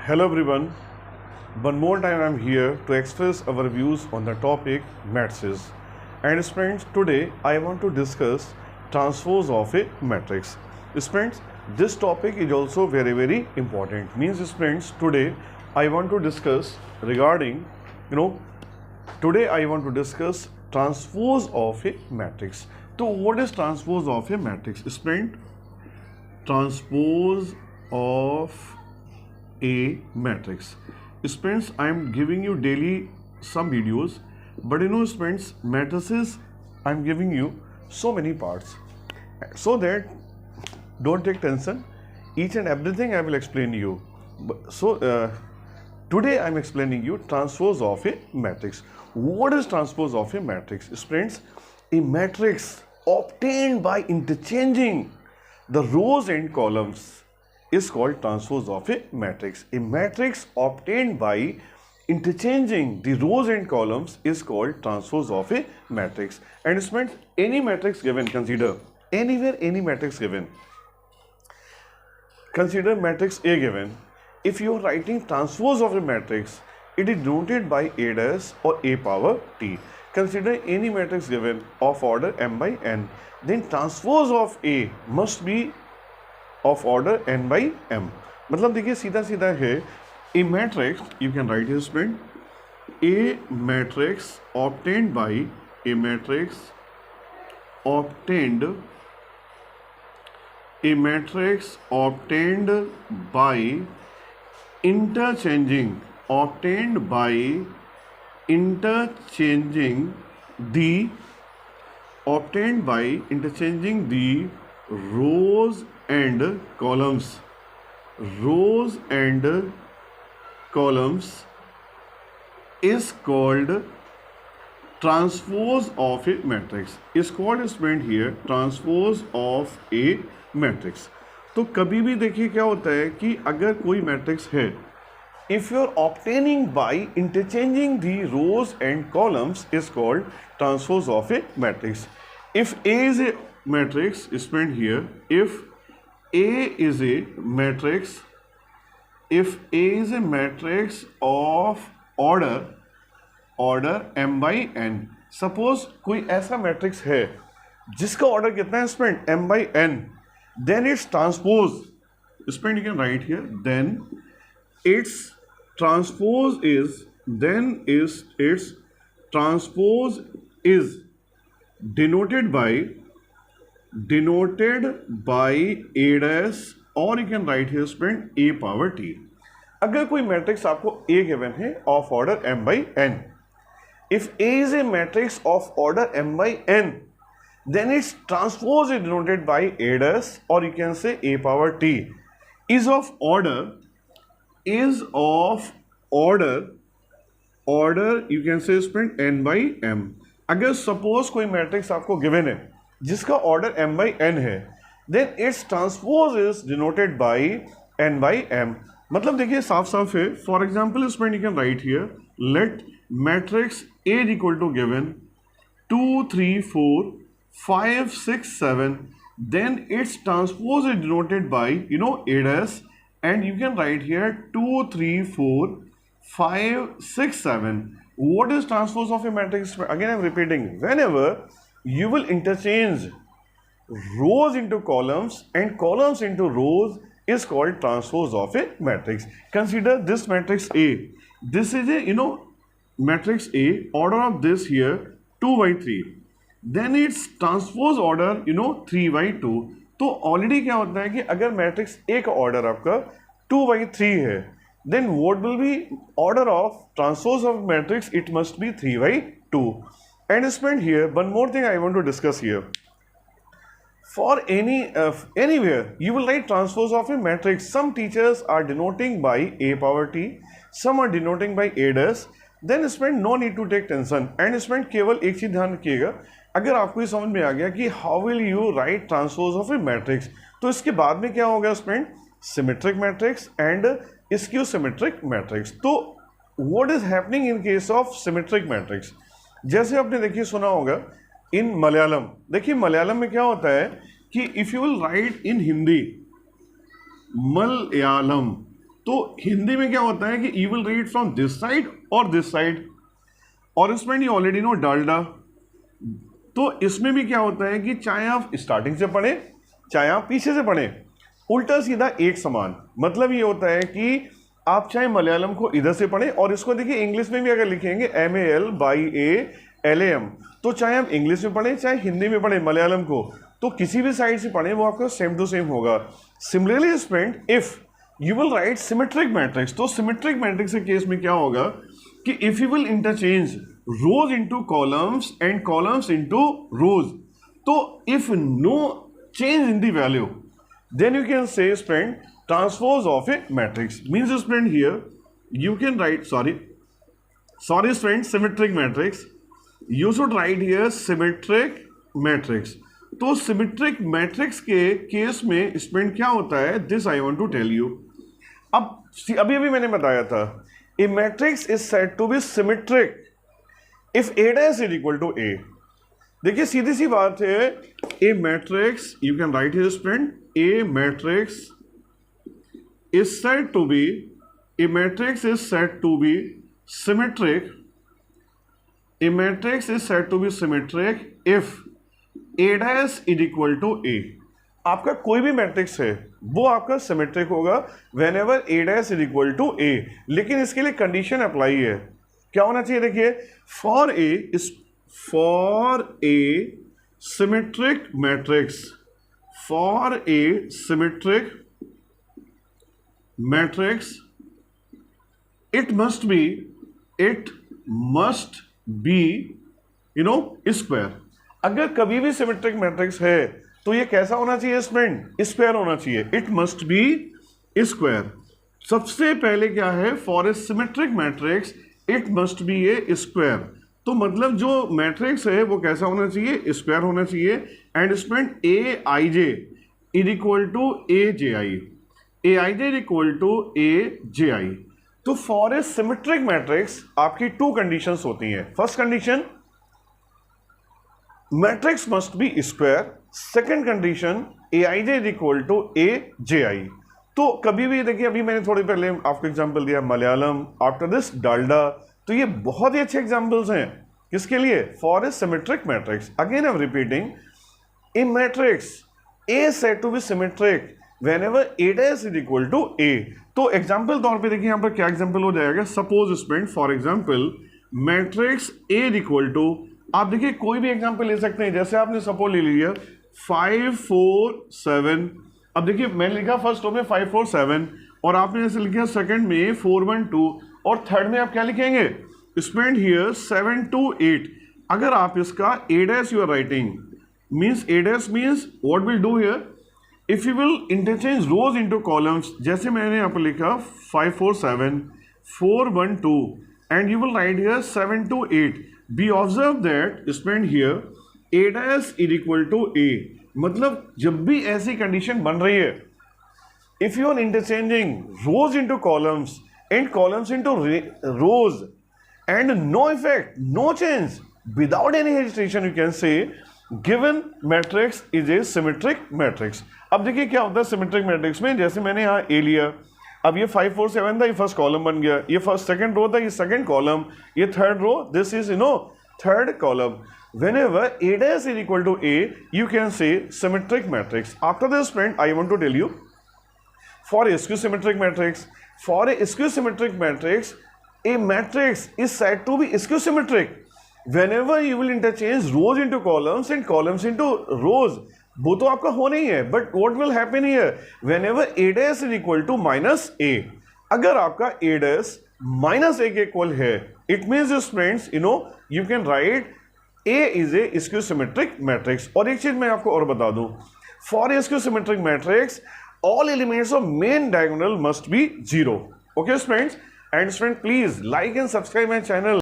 Hello everyone. One more time I'm here to express our views on the topic matrices. And friends, today I want to discuss transpose of a matrix. Friends, this topic is also very important. Means friends, today I want to discuss regarding, today I want to discuss transpose of a matrix. So what is transpose of a matrix? Friend, transpose of a matrix. Friends, I am giving you daily some videos, but friends, matrices I am giving you so many parts, so that don't take tension. Each and everything I will explain you. So today I am explaining you transpose of a matrix. What is transpose of a matrix? Friends, a matrix obtained by interchanging the rows and columns is called transpose of a matrix. A matrix obtained by interchanging the rows and columns is called transpose of a matrix. And friends, any matrix given, consider anywhere any matrix given. Consider matrix A given. If you are writing transpose of a matrix, it is denoted by A dash or A power T. Consider any matrix given of order m by n. Then transpose of A must be of order n by m. मतलब देखिए सीधा सीधा है, a matrix you can write this friend, a matrix obtained by a matrix obtained by interchanging the rows and columns is called transpose of a matrix. Is called spent here transpose of a matrix. तो कभी भी देखिए क्या होता है कि अगर कोई मैट्रिक्स है, if you are obtaining by interchanging the rows and columns is called transpose of a matrix. If A is a matrix, spent here, if A is a matrix of order m by n. Suppose कोई ऐसा matrix है जिसका order कितना है spend m by n, then its transpose, spend you can write here, then its transpose is denoted by A dash, और you can write here spend A power T. अगर कोई matrix आपको A given है of order m by n, if A is a matrix of order m by n, then its transpose is denoted by A dash, or you can say A power T, is of order you can say spend n by m. अगर suppose कोई matrix आपको given है जिसका order m by n है, then its transpose is denoted by n by m. मतलब देखिए साफ साफ है. For example spend you can write here, let matrix A is equal to given 2 3 4 5 6 7, then its transpose is denoted by A dash, and you can write here 2 3 4 5 6 7. What is transpose of a matrix? Again I am repeating, whenever you will interchange rows into columns and columns into rows is called transpose of a matrix. Consider this matrix A. This is a matrix A, order of this here 2 by 3, then its transpose order 3 by 2. तो already क्या होता है कि अगर matrix A का order आपका 2 by 3 है, then what will be order of transpose of matrix? It must be 3 by 2. And spend here one more thing I want to discuss here. For anywhere you will write transpose of a matrix. Some teachers are denoting by A power T, some are denoting by A dash. Then spend no need to take tension. And spend केवल एक चीज ध्यान रखिएगा, अगर आपको ये समझ में आ गया कि how will you write transpose of a matrix, तो इसके बाद में क्या होगा स्पेंड, symmetric matrix and skew symmetric matrix. तो what is happening in case of symmetric matrix, जैसे आपने देखिए सुना होगा इन मलयालम. देखिए मलयालम में क्या होता है कि इफ यू विल राइट इन हिंदी मलयालम, तो हिंदी में क्या होता है कि you will read from this side और दिस साइड, और इसमें यू ऑलरेडी नो डालडा। तो इसमें भी क्या होता है कि चाहे आप स्टार्टिंग से पढ़े चाहे आप पीछे से पढ़े, उल्टा सीधा एक समान। मतलब ये होता है कि आप चाहे मलयालम को इधर से पढ़ें, और इसको देखिए इंग्लिश में भी अगर लिखेंगे MALYALM, तो चाहे आप इंग्लिश में पढ़ें चाहे हिंदी में पढ़ें मलयालम को, तो किसी भी साइड से पढ़ें वो आपका सेम टू सेम होगा। Similarly student, if you will write symmetric matrix, तो सिमेट्रिक मैट्रिक्स के केस में क्या होगा कि if you will interchange rows into columns and columns into rows, तो if no change in the value, then you can say friend transpose of a matrix. Means friend here you can write sorry friend symmetric matrix, you should write here symmetric matrix. तो symmetric matrix के case में friend क्या होता है, this I want to tell you. अब अभी मैंने बताया था a matrix is said to be symmetric if A dash is equal to A. देखिए सीधी सी बात है, a matrix you can write here student, a matrix is said to be, a matrix is said to be symmetric, a matrix is said to be symmetric if A dash is equal to A. आपका कोई भी matrix है वो आपका symmetric होगा whenever A dash is equal to A, लेकिन इसके लिए कंडीशन अप्लाई है। क्या होना चाहिए, देखिए for a symmetric matrix, for a symmetric matrix it must be square। अगर कभी भी सिमेट्रिक मैट्रिक्स है तो ये कैसा होना चाहिए स्टूडेंट, स्क्वायर होना चाहिए, इट मस्ट बी स्क्वायर। सबसे पहले क्या है, for a symmetric matrix it must be A square. तो मतलब जो मैट्रिक्स है वो कैसा होना चाहिए, स्क्वायर होना चाहिए। And student A I J is equal to A J I, A I J is equal to A J I. तो फॉर ए सिमेट्रिक मैट्रिक्स आपकी टू कंडीशंस होती हैं। First condition, matrix must be square. Second condition, A I J is equal to A J I. तो कभी भी देखिए, अभी मैंने थोड़ी पहले आपको एग्जांपल दिया मलयालम, आफ्टर दिस डालडा, तो ये बहुत ही अच्छे एग्जांपल्स हैं किसके लिए, for a symmetric matrix. Again I am repeating, a matrix A said to be symmetric whenever A dash is equal to A. तो एग्जांपल तौर पे देखिए यहां पर क्या एग्जांपल हो जाएगा, suppose student for example matrix A is equal to, आप देखिए कोई भी एग्जांपल ले सकते हैं। जैसे आपने सपोज ले लिया 5 4 7, अब देखिए मैंने लिखा फर्स्ट रो में 5 4 7 और आपने ऐसे लिखा सेकंड में 4 1 2 और थर्ड में आप क्या लिखेंगे, स्टूडेंट हियर 7 2 8। अगर आप इसका A dash you are writing means, A dash means what will do here, if you will interchange rows into columns, जैसे मैंने यहाँ पर लिखा 5 4 7 4 1 2 and you will write here 7 2 8। Be observe that student here A dash is equal to A. मतलब जब भी ऐसी condition बन रही है, if you are interchanging rows into columns and columns into rows and no effect, no change, without any hesitation you can say given matrix is a symmetric matrix। अब देखिए क्या होता है सिमेट्रिक मैट्रिक्स में, जैसे मैंने यहाँ ए लिया, अब ये 5 4 7 था, ये फर्स्ट कॉलम बन गया, ये फर्स्ट सेकंड रो था, ये सेकंड कॉलम, ये third row, this is third column. whenever a dash is equal to a you can say symmetric matrix। after this friend I want to tell you, for a skew symmetric matrix, for a skew symmetric matrix, a matrix is said to be skew symmetric whenever you will interchange rows into columns and columns into rows। वो तो आपका होना ही है, but what will happen here, whenever a dash is equal to minus a। अगर आपका a dash minus a के equal है, it means friends you can right a is a skew symmetric matrix। और एक चीज मैं आपको और बता दूं, for a skew symmetric matrix all elements of main diagonal must be 0। okay friends, and friends please like and subscribe my channel।